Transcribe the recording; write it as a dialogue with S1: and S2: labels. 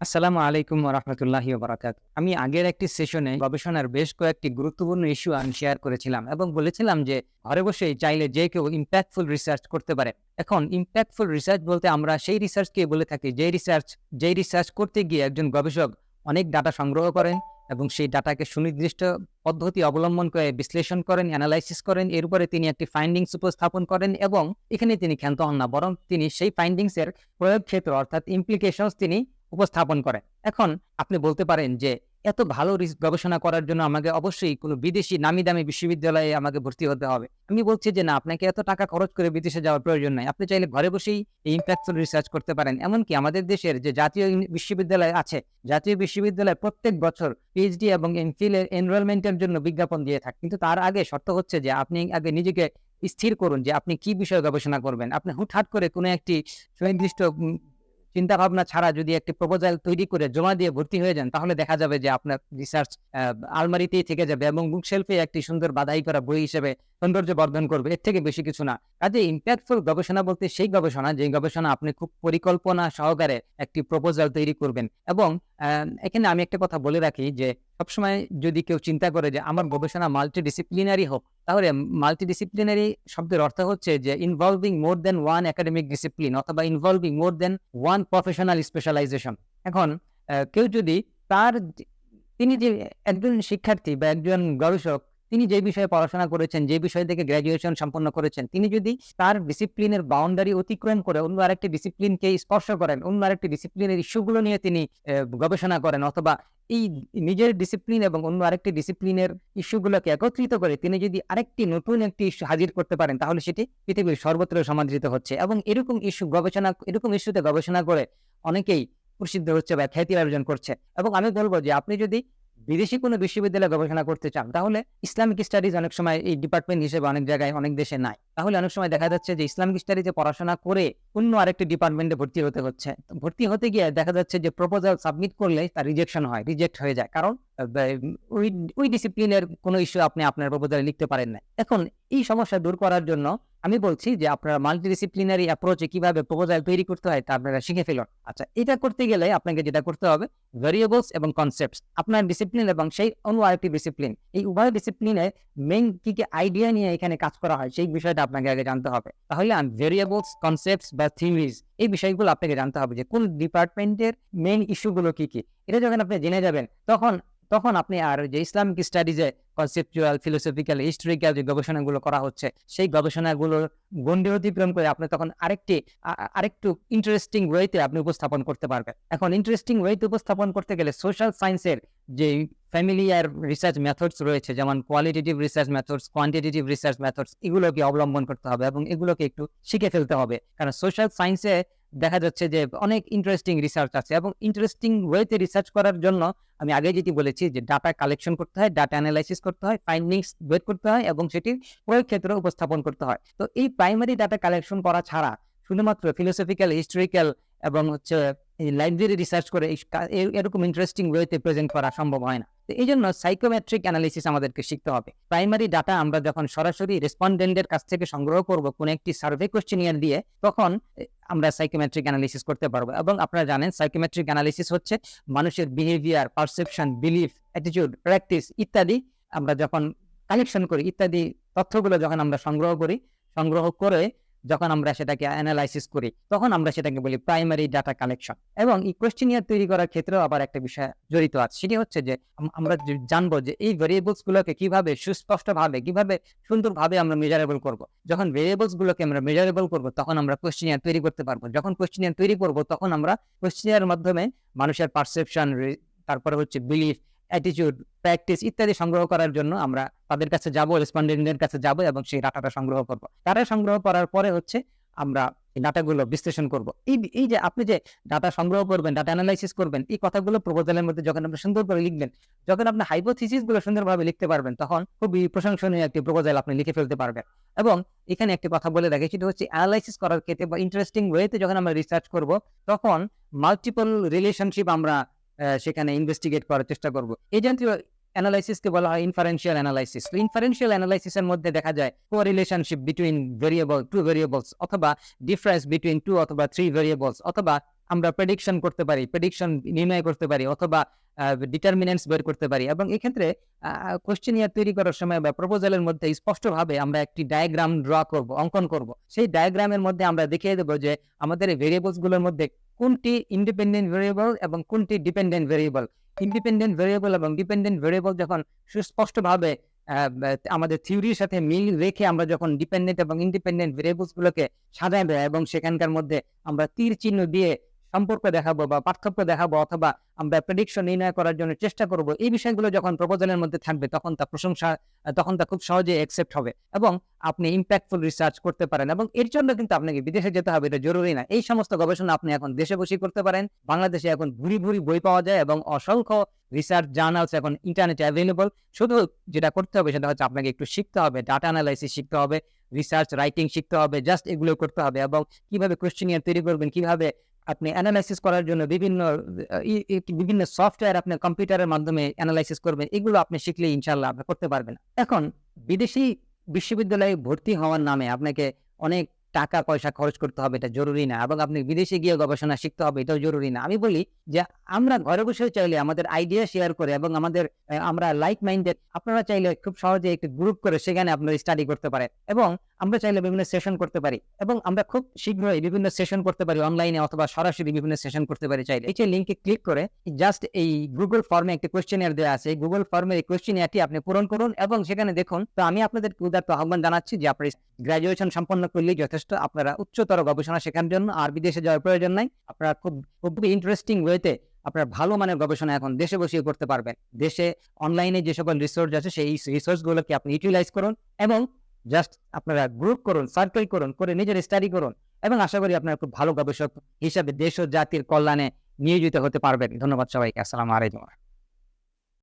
S1: আসসালামু আলাইকুম রাহমাতুল্লাহি ওয়া বারাকাতুহু। আমি আগের একটি সেশনে গবেষণার বেশ কয়েকটি গুরুত্বপূর্ণ ইস্যু আমি শেয়ার করেছিলাম এবং বলেছিলাম যে ঘরে বসেই চাইলে যে কেউ ইমপ্যাক্টফুল রিসার্চ করতে পারে। এখন ইমপ্যাক্টফুল রিসার্চ বলতে আমরা সেই রিসার্চকে বলে থাকি যেই রিসার্চ করতে গিয়ে একজন গবেষক অনেক ডাটা সংগ্রহ করেন এবং সেই ডাটাকে সুনির্দিষ্ট পদ্ধতি অবলম্বন করে বিশ্লেষণ করেন, অ্যানালাইসিস করেন। এর উপরে তিনি একটি ফাইন্ডিংস উপস্থাপন করেন এবং এখানে তিনি ক্ষান্ত হন না, বরং তিনি সেই ফাইন্ডিংস এর প্রয়োগ ক্ষেত্র অর্থাৎ ইমপ্লিকেশনস তিনি উপস্থাপন করেন। এখন আপনি বলতে পারেন যে এত ভালো গবেষণা করার জন্য আমাকে অবশ্যই কোনো বিদেশি নামি দামি বিশ্ববিদ্যালয়ে আমাকে ভর্তি হতে হবে। আমি বলছি যে না, আপনাকে এত টাকা খরচ করে বিদেশে যাওয়ার প্রয়োজন নাই। আপনি চাইলে ঘরে বসেই এই ইমপ্যাক্টফুল রিসার্চ করতে পারেন। এমনকি আমাদের দেশের যে জাতীয় বিশ্ববিদ্যালয় আছে, জাতীয় বিশ্ববিদ্যালয় প্রত্যেক বছর পিএইচডি এবং এমফিল এর এনরোলমেন্টের জন্য বিজ্ঞাপন দিয়ে থাকে। কিন্তু তার আগে শর্ত হচ্ছে যে আপনি আগে নিজেকে স্থির করুন যে আপনি কি বিষয়ে গবেষণা করবেন। আপনি হুটহাট করে কোনো একটি সুনির্দিষ্ট চিন্তা ভাবনা ছাড়া যদি একটি প্রপোজাল তৈরি করে জমা দিয়ে ভর্তি হয়ে যান, তাহলে দেখা যাবে যে আপনার রিসার্চ আলমারিতেই থেকে যাবে এবং বুক শেলফে একটি সুন্দর বাধাই করা বই হিসেবে সৌন্দর্য বর্ধন করবে। এর থেকে বেশি কিছু না। কাজে ইমপ্যাক্টফুল গবেষণা বলতে সেই গবেষণা, যে গবেষণা আপনি খুব পরিকল্পনা সহকারে একটি প্রপোজাল তৈরি করবেন। এবং এখানে আমি একটা কথা বলে রাখি যে সবসময় যদি কেউ চিন্তা করে যে আমার গবেষণা মাল্টিডিসিপ্লিনারি হোক, তাহলে মাল্টিডিসিপ্লিনারি শব্দের অর্থ হচ্ছে যে ইনভলভিং মোর দেন ওয়ান একাডেমিক ডিসিপ্লিন অথবা ইনভলভিং মোর দেন ওয়ান প্রফেশনাল স্পেশালাইজেশন। এখন কেউ যদি তিনি যে একজন শিক্ষার্থী বা একজন গবেষক, তিনি যে বিষয়ে পড়াশোনা করেছেন, যে বিষয় থেকে গ্র্যাজুয়েশন সম্পন্ন করেছেন, তিনি যদি তার ডিসিপ্লিনের বাউন্ডারি অতিক্রম করে অন্য আরেকটি ডিসিপ্লিনকে স্পর্শ করেন, অন্য আরেকটি ডিসিপ্লিনের ইস্যুগুলো নিয়ে তিনি গবেষণা করেন, অথবা এই নিজের ডিসিপ্লিন এবং অন্য আরেকটি ডিসিপ্লিনের ইস্যুগুলোকে একত্রিত করে তিনি যদি আরেকটি নতুন একটি ইস্যু হাজির করতে পারেন, তাহলে সেটি পৃথিবীর সর্বত্র সমাদৃত হচ্ছে। এবং এরকম ইস্যুতে গবেষণা করে অনেকেই প্রসিদ্ধ হচ্ছে বা খ্যাতি অর্জন করছে। এবং আমি বলবো যে আপনি যদি বিদেশি কোনো বিশ্ববিদ্যালয়ে গবেষণা করতে চান, তাহলে ইসলামিক স্টাডিজ অনেক সময় এই ডিপার্টমেন্ট হিসেবে অনেক জায়গায় অনেক দেশে নাই। তাহলে অনেক সময় দেখা যাচ্ছে যে ইসলামিক স্টাডিজে পড়াশোনা করে অন্য আরেকটি ডিপার্টমেন্টে ভর্তি হতে হচ্ছে। ভর্তি হতে গিয়ে দেখা যাচ্ছে যে প্রপোজাল সাবমিট করলে তার রিজেক্ট হয়ে যায়, কারণ ওই ডিসিপ্লিনের কোনো ইস্যু আপনি আপনার প্রপোজালে লিখতে পারেন না। এখন এই সমস্যা দূর করার জন্য আমি বলছি যে আপনারা মাল্টিডিসিপ্লিনারি অ্যাপ্রোচে কিভাবে প্রপোজাল তৈরি করতে হয় তা আপনারা শিখে ফেলুন। আচ্ছা, এটা করতে গেলে আপনাকে যেটা করতে হবে, ভেরিয়েবলস এবং কনসেপ্টস, আপনার ডিসিপ্লিন এবং সেই অন্য আরেকটি ডিসিপ্লিন, এই উভয় ডিসিপ্লিনে মেইন কি কি আইডিয়া নিয়ে এখানে কাজ করা হয় সেই বিষয়টা আপনাকে আগে জানতে হবে। তাহলে ভেরিয়েবলস, কনসেপ্টস বা থিওরিজ, এই বিষয়গুলো আপনাকে জানতে হবে যে কোন ডিপার্টমেন্টের মেইন ইস্যুগুলো কি কি। এটা যখন আপনি জেনে যাবেন, তখন আপনি আর যে ইসলামিক স্টাডিজে কনসেপচুয়াল, ফিলোসফিক্যাল, হিস্টোরিক্যাল যে গবেষণাগুলো করা হচ্ছে, সেই গবেষণাগুলোর গণ্ডি অতিক্রম করে আপনি তখন আরেকটু ইন্টারেস্টিং ওয়েতে আপনি উপস্থাপন করতে পারবেন। এখন ইন্টারেস্টিং ওয়েতে উপস্থাপন করতে গেলে সোশ্যাল সায়েন্সের যে ফ্যামিলিয়ার রিসার্চ মেথডস রয়েছে, যেমন qualitative research methods, quantitative research methods, এগুলোকে অবলম্বন করতে হবে এবং এগুলোকে একটু শিখে ফেলতে হবে। কারণ সোশ্যাল সায়েন্সে দেখা যাচ্ছে যে অনেক ইন্টারেস্টিং রিসার্চ আছে এবং ইন্টারেস্টিং ওয়েতে রিসার্চ করার জন্য আমি আগে যেটি বলেছি যে ডাটা কালেকশন করতে হয়, ডাটা অ্যানালাইসিস করতে হয়, ফাইন্ডিংস বের করতে হয় এবং সেটির প্রয়োগ ক্ষেত্রে উপস্থাপন করতে হয়। তো এই প্রাইমারি ডাটা কালেকশন করা ছাড়া শুধুমাত্র ফিলোসফিক্যাল, হিস্টোরিক্যাল এবং এই লাইব্রেরি রিসার্চ করে এরকম ইন্টারেস্টিং ওয়েতে প্রেজেন্ট করা সম্ভব হয় না। তো এই জন্য সাইকোমেট্রিক অ্যানালিসিস আমাদেরকে শিখতে হবে। প্রাইমারি ডাটা আমরা যখন সরাসরি রেসপন্ডেন্টের কাছ থেকে সংগ্রহ করব কোন একটি সার্ভে কোয়েশ্চেনিয়ার দিয়ে, তখন আমরা সাইকোমেট্রিক অ্যানালিসিস করতে পারবো। এবং আপনারা জানেন সাইকোমেট্রিক অ্যানালিসিস হচ্ছে মানুষের behaviour, perception, belief, attitude, practice ইত্যাদি আমরা যখন কালেকশন করি, ইত্যাদি তথ্যগুলো যখন আমরা সংগ্রহ করে যখন আমরা সেটাকে অ্যানালাইসিস করি, তখন আমরা সেটাকে বলি প্রাইমারি ডাটা কালেকশন। এবং এই কোয়েশ্চেনিয়ার তৈরি করার ক্ষেত্রেও আবার একটা বিষয় জড়িত আছে, সেটি হচ্ছে যে আমরা জানবো যে এই ভেরিয়েবলস গুলোকে কিভাবে সুস্পষ্টভাবে, কিভাবে সুন্দরভাবে আমরা মেজারেবল করব। যখন ভেরিয়েবলস গুলোকে আমরা মেজারেবল করব, তখন আমরা কোয়েশ্চেনিয়ার তৈরি করতে পারবো। যখন কোয়েশ্চেনিয়ার তৈরি করব, তখন আমরা কোয়েশ্চেনিয়ার মাধ্যমে মানুষের পারসেপশন, তারপরে হচ্ছে বিলিফ, অ্যাটিটিউড, প্র্যাকটিস ইত্যাদি সংগ্রহ করার জন্য আমরা তাদের কাছে যাব, রেসপন্ডেন্টের কাছে যাব এবং সেই ডাটাটা সংগ্রহ করব। ডাটা সংগ্রহ করার পরে হচ্ছে আমরা এই ডাটাগুলো বিশ্লেষণ করব। এই যে আপনি যে ডাটা সংগ্রহ করবেন, ডাটা অ্যানালাইসিস করবেন, এই কথাগুলো প্রপোজালের মধ্যে যখন আপনি সুন্দর করে লিখবেন, যখন আপনি হাইপোথিসিস গুলো সুন্দরভাবে লিখতে পারবেন, তখন খুবই প্রশংসনীয় একটি প্রপোজাল আপনি লিখে ফেলতে পারবেন। এবং এখানে একটি কথা বলে রাখি, সেটা হচ্ছে অ্যানালাইসিস করার ক্ষেত্রে বা ইন্টারেস্টিং ওয়েতে যখন আমরা রিসার্চ করব, তখন মাল্টিপল রিলেশনশিপ আমরা সেখানে ইনভেস্টিগেট করার চেষ্টা করব। এই জাতীয় অ্যানালাইসিসকে বলা হয় ইনফারেনশিয়াল অ্যানালাইসিস। তো ইনফারেনশিয়াল অ্যানালাইসিসের মধ্যে দেখা যায় কোরিলেশনশিপ বিটুইন টু ভেরিয়েবলস, অথবা ডিফারেন্স বিটুইন টু অথবা থ্রি ভেরিয়েবলস, অথবা আমরা প্রেডিকশন করতে পারি, প্রেডিকশন নির্ণয় করতে পারি, অথবা ডিটারমিনেন্টস বের করতে পারি। এবং এক্ষেত্রে কোশ্চেনিয়ার তৈরি করার সময় বা প্রপোজালের মধ্যে স্পষ্টভাবে আমরা একটি ডায়াগ্রাম ড্র করব, অঙ্কন করব। সেই ডায়াগ্রামের মধ্যে আমরা দেখিয়ে দেবো যে আমাদের এই ভেরিয়েবলস গুলোর মধ্যে কোনটি ইন্ডিপেন্ডেন্ট ভেরিয়েবল এবং কোনটি ডিপেন্ডেন্ট ভেরিয়েবল। ইন্ডিপেন্ডেন্ট ভেরিয়েবল এবং ডিপেন্ডেন্ট ভেরিয়েবল যখন সুস্পষ্টভাবে আমাদের থিওরির সাথে মিল রেখে আমরা যখন ডিপেন্ডেন্ট এবং ইন্ডিপেন্ডেন্ট ভেরিয়েবলস গুলোকে সাজাবো এবং সেখানকার মধ্যে আমরা তীর চিহ্ন দিয়ে সম্পর্ক দেখাবো বা পার্থক্য দেখাবো, অথবা আমরা প্রেডিকশন নির্ণয় করার জন্য চেষ্টা করব, এই বিষয়গুলো যখন প্রপোজালের মধ্যে থাকবে তখন তা খুব সহজে অ্যাকসেপ্ট হবে এবং আপনি ইম্প্যাক্টফুল রিসার্চ করতে পারেন। এবং এর জন্য কিন্তু আপনাকে বিদেশে যেতে হবে, এটা জরুরি না। এই সমস্ত গবেষণা আপনি এখন দেশে বসেই করতে পারেন। বাংলাদেশে এখন ভুরি ভুরি বই পাওয়া যায় এবং অসংখ্য রিসার্চ জার্নালস এখন ইন্টারনেটে অ্যাভেলেবল। শুধু যেটা করতে হবে সেটা হচ্ছে আপনাকে একটু শিখতে হবে, ডাটা অ্যানালাইসিস শিখতে হবে, রিসার্চ রাইটিং শিখতে হবে, জাস্ট এগুলো করতে হবে। এবং কিভাবে কোয়েশ্চেনিয়ার তৈরি করবেন, কিভাবে আপনি অ্যানালাইসিস করার জন্য বিভিন্ন সফটওয়্যার আপনি কম্পিউটারের মাধ্যমে অ্যানালাইসিস করবেন, এগুলো আপনি শিখলে ইনশাআল্লাহ আপনি করতে পারবেন। এখন বিদেশি বিশ্ববিদ্যালয়ে ভর্তি হওয়ার নামে আপনাকে অনেক টাকা পয়সা খরচ করতে হবে, এটা জরুরি না। এবং আপনি বিদেশে গিয়ে গবেষণা শিখতে হবে, এটাও জরুরি না। আমি বলি যে আমরা ঘরে বসে চাইলে আমাদের আইডিয়া শেয়ার করে এবং আমরা লাইক মাইন্ডেড, আপনারা চাইলে খুব সহজে একটি গ্রুপ করে সেখানে আপনারা স্টাডি করতে পারেন এবং আমরা চাইলে বিভিন্ন সেশন করতে পারি এবং আমরা খুব শীঘ্রই বিভিন্ন সেশন করতে পারি অনলাইনে অথবা সরাসরি বিভিন্ন সেশন করতে পারি। চাইলে এই যে লিঙ্কে ক্লিক করে জাস্ট এই গুগল ফর্মে একটি কোয়েশ্চেনিয়ার দেওয়া আছে, গুগল ফর্মের এই কোয়েশ্চেনিয়ারটি আপনি পূরণ করুন এবং সেখানে দেখুন। তো আমি আপনাদেরকে উদাত্ত আহ্বান জানাচ্ছি যে আপনি গ্রাজুয়েশন সম্পন্ন করলেই যথেষ্ট, আপনারা উচ্চতর গবেষণা শেখার জন্য আর বিদেশে যাওয়ার প্রয়োজন নাই। আপনারা খুব ইন্টারেস্টিং ওয়েতে আপনার ভালো মানের গবেষণা এখন দেশে বসিয়ে করতে পারবেন। দেশে অনলাইনে যে সকল রিসোর্স আছে সেই রিসোর্সগুলোকে আপনি ইউটিলাইজ করুন এবং জাস্ট আপনারা গ্রুপ করুন, সার্কেল করুন, করে নিজের স্টাডি করুন এবং আশা করি আপনারা খুব ভালো গবেষক হিসাবে দেশ ও জাতির কল্যাণে নিয়োজিত হতে পারবেন। ধন্যবাদ সবাইকে। আসসালামু আলাইকুম।